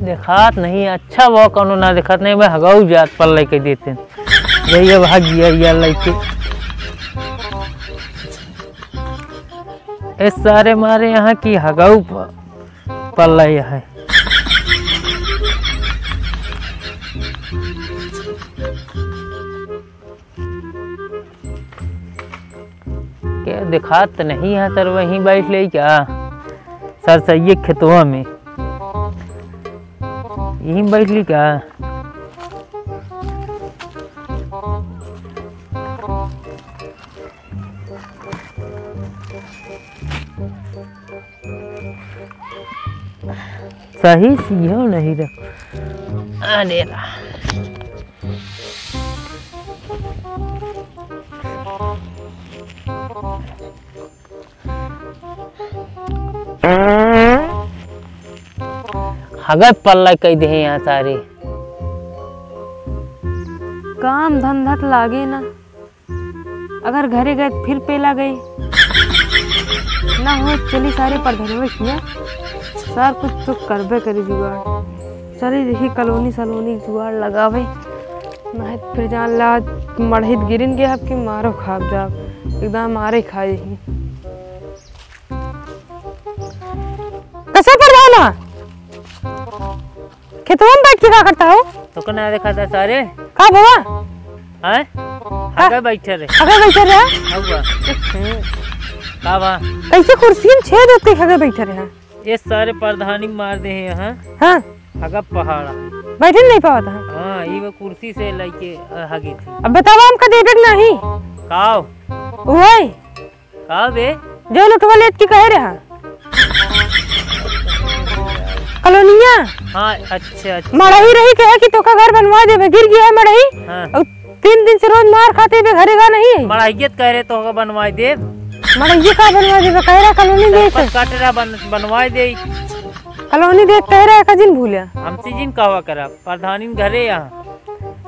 देखात नहीं अच्छा वो कौनो ना देखात नहीं। मैं हगाऊ जात पर लेके देते यही भाग गया लेके इस सारे मारे यहाँ की हगाऊ पल्ला है। क्या दिखात तो नहीं है सर, वहीं बैठ ले क्या सर? सही खेतवा में यहीं बैठ ली क्या? सही सीहो नहीं रख। अरे हगर पल्ला कह दे यहाँ सारे काम धंधा लागे ना। अगर घरे गए फिर पेला गए ना हो चली सारे पर धरवे किया सर कुछ तो करबे करी जुगाड़। चली देखी कॉलोनी सलोनी जुगाड़ लगावे ना फिर जान ला मढ़ित गिरिन के आपकी मारो खाब जा एकदम मारे खाए ही कैसे पर जाना खेतों में बैठ के क्या करता हो? तो कौन देखा था सारे का बाबा हैं आगे बैठे रहे हुआ का बा कैसे कुर्सी में छेद होते आगे बैठे रहे? ये सारे प्रधानी मार दे हैं यहाँ। हाँ आगे पहाड़ा बैठे नहीं पावा था। हाँ ये वो कुर्सी से लेके हगी थी। अब बताओ हमका देवे नहीं काव वही काव बे जो लुटवा लेट की कह रहा कॉलोनिया। हाँ अच्छा अच्छा मड़ही रही कहे कि तो का घर बनवा दे गिर गया है मड़ही। हाँ। 3 दिन से रोज मार खाते हुए घरेगा नहीं है। मड़ाइयत कह रहे तो बनवाई दे मड़ही का बनवा दे कह रहा कॉलोनी देख काटरा बनवाई दे कॉलोनी देख कह रहा का दिन भूलिया हमसे जिन कहवा करा प्रधानी घरे यहाँ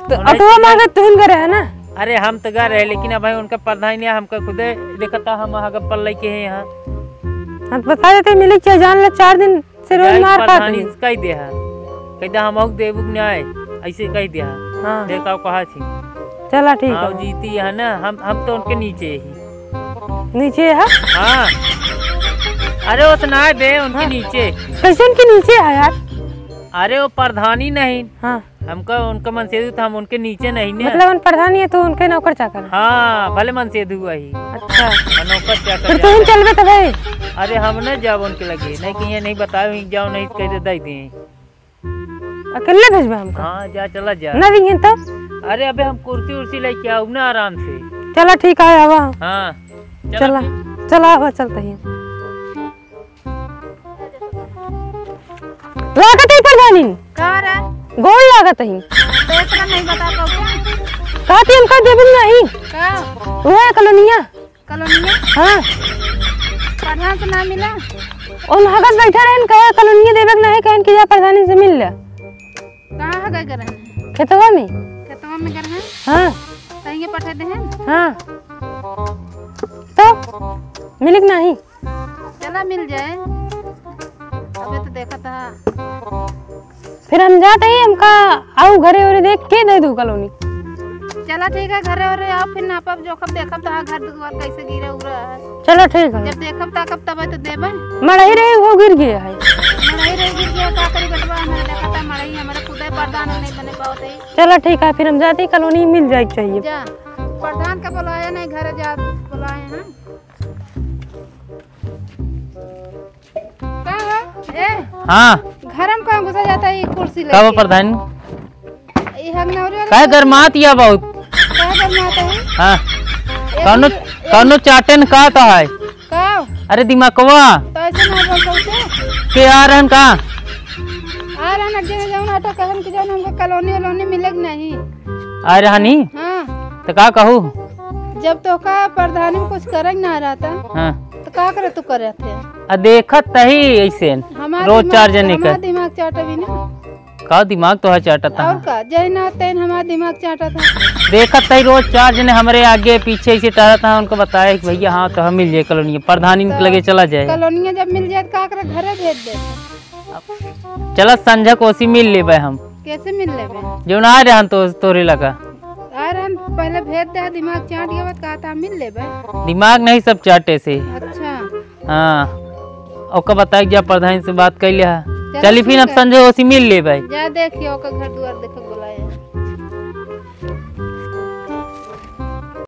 तो अटवा मांगे तुम करे है ना। अरे हम तो गा रहे लेकिन भाई उनका प्रधानी हमका खुदे देखता हम आगे पल्ले के हैं यहाँ। हम बता देते मिली क्या जान ले 4 दिन से रोज मार खाते कह दे कहता हम देवुक न्याय ऐसे कह दिया। हाँ देखा कहा थी चला ठीक है जीती है ना। हम तो उनके नीचे ही नीचे है। हाँ अरे वो तो ना बे उनके नीचे। कैसे उनके नीचे है यार? अरे वो प्रधानी नहीं। हाँ हमका उनका मनसेदु था हम उनके नीचे नहीं ना। मतलब उन प्रधानी है तो उनके नौकर चाकर। हाँ भले मनसेदु वही। अच्छा नौकर चाकर फिर तुम चलबे तो भाई। अरे हम न जाओ उनके लगे नहीं कि नहीं बताओ जाओ नहीं कह दे दे दिए अकेले भेजबे हमको? हाँ जा चला जा ना दिए तो। अरे अबे हम कुर्सी उर्सी लेके आओ ना आराम से। चला ठीक है आवा। हाँ चला चला आवा चलते ही लागत ही प्रधानी का रे गोल लागत ही तो इतना नहीं बता पाऊँ काती हमका देबे नहीं का वो है कॉलोनिया। कॉलोनिया हाँ प्रधान से ना मिला उन हगत बैठा रहन कहे कॉलोनिया देबे नहीं कहन कि जा प्रधानी से मिल ले। कहाँ है गए करे खेतवा में में कर हैं। हाँ सही पठा दे हैं। हाँ तो मिलिक नहीं चला मिल जाए अबे तो देखा था फिर हम जाते ही हमका आओ घरे और देख के दे दू कॉलोनी। चला ठीक है घरे और आओ फिर नापब जोखब देखब तो घर दुआर कैसे गिरे उरा है। चलो ठीक है जब देखब ताकब तब तो देबे मड़ही रही वो गिर गया है। मड़ही रही गिर गया का करी बटवा हमने देखा था मड़ही हमारे खुदे प्रधान नहीं बने पाते। चलो ठीक है फिर हम जाते कॉलोनी मिल जाए चाहिए। जा प्रधान का बुलाया नहीं घर जा बुलाए हैं का है ए हाँ घर में कहाँ घुसा जाता है कुर्सी का वो प्रधान काय गरमात या बहुत हाँ कौनो चाटन का तो है अरे दिमागवा तो ऐसे ना बोलता उसे के आ रहन का आ रहन अड्डे में जाऊँ ऑटो कहन कि जाऊँ हमको कॉलोनी वलोनी मिलेगी नहीं आ रहनी हाँ तो का कहूँ जब तो का प्रधानी में कुछ करे ना रहा था हाँ तो का करे तू करे थे देखत तही ऐसे रोज 4 जने का दिमाग चाटा भी ना का दिमाग तो है चाटा था और का जैना तैन हमारा दिमाग चाटा था देखत तही रोज 4 जने हमारे आगे पीछे से टहरा था उनको बताया कि भैया हाँ तो हम मिल जाए कॉलोनी प्रधानी लगे चला जाए कॉलोनी जब मिल जाए तो का करे घरे भेज दे चला संझा कोसी मिल लेबे हम। कैसे मिल लेबे? जो ना आ रहन तो तोरे लगा आ रहन पहले भेज दे, दिमाग चाट गया बात कहा था मिल लेबे। दिमाग नहीं सब चाटे से। अच्छा हाँ ओका बताई जा प्रधान से बात कर लिया। चली फिर अब संजय ओसी मिल लेबे। जा देखियो ओका घर द्वार देख बोला।